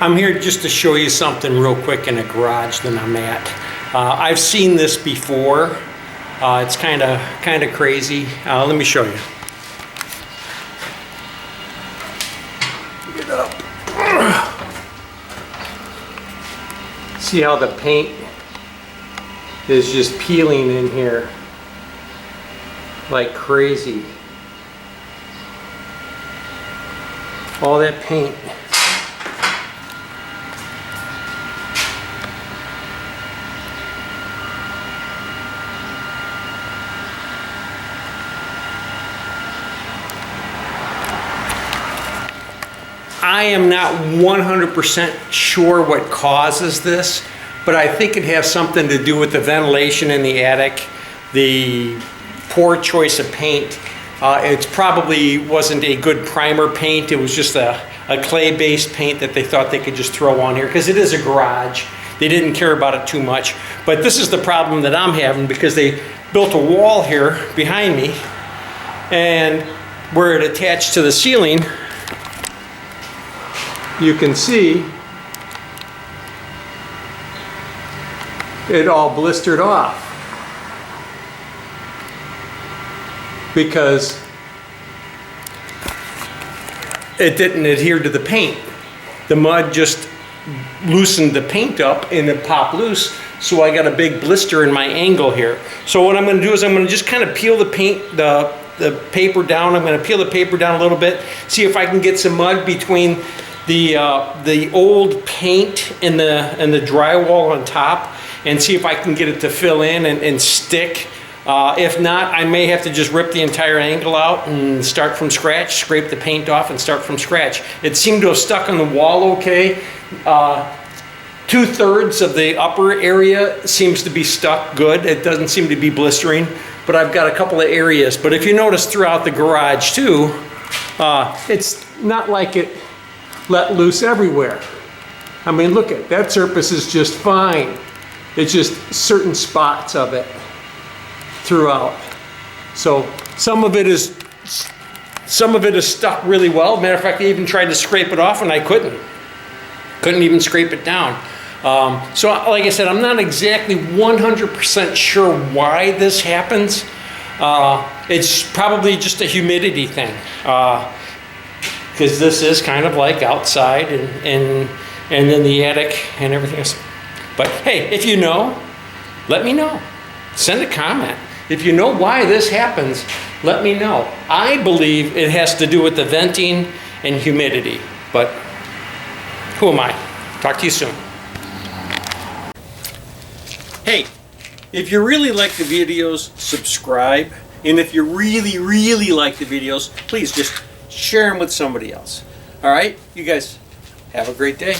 I'm here just to show you something real quick in a garage that I'm at. I've seen this before. It's kind of crazy. Let me show you. Get up. See how the paint is just peeling in here like crazy. All that paint. I am not 100% sure what causes this, but I think it has something to do with the ventilation in the attic, the poor choice of paint. It probably wasn't a good primer paint. It was just a clay-based paint that they thought they could just throw on here because it is a garage. They didn't care about it too much. But this is the problem that I'm having because they built a wall here behind me, and where it attached to the ceiling, you can see it all blistered off because it didn't adhere to the paint. The mud just loosened the paint up and it popped loose, so I got a big blister in my angle here. So what I'm going to do is I'm going to just kind of peel the paint, the paper down. I'm going to peel the paper down a little bit, see if I can get some mud between the old paint and the drywall on top, and see if I can get it to fill in and stick. If not, I may have to just rip the entire angle out and start from scratch, scrape the paint off and start from scratch. It seemed to have stuck on the wall okay. 2/3 of the upper area seems to be stuck good. It doesn't seem to be blistering, but I've got a couple of areas. But if you notice throughout the garage too, it's not like it let loose everywhere. I mean, look at that surface is just fine. It's just certain spots of it throughout. So some of it is stuck really well. Matter of fact, I even tried to scrape it off and I couldn't even scrape it down. So like I said, I'm not exactly 100% sure why this happens. It's probably just a humidity thing. Because this is kind of like outside and then the attic and everything else. But hey, if you know, let me know. Send a comment. If you know why this happens, let me know. I believe it has to do with the venting and humidity, but who am I? Talk to you soon. Hey, if you really like the videos, subscribe. And if you really like the videos, please just share them with somebody else. All right, you guys have a great day.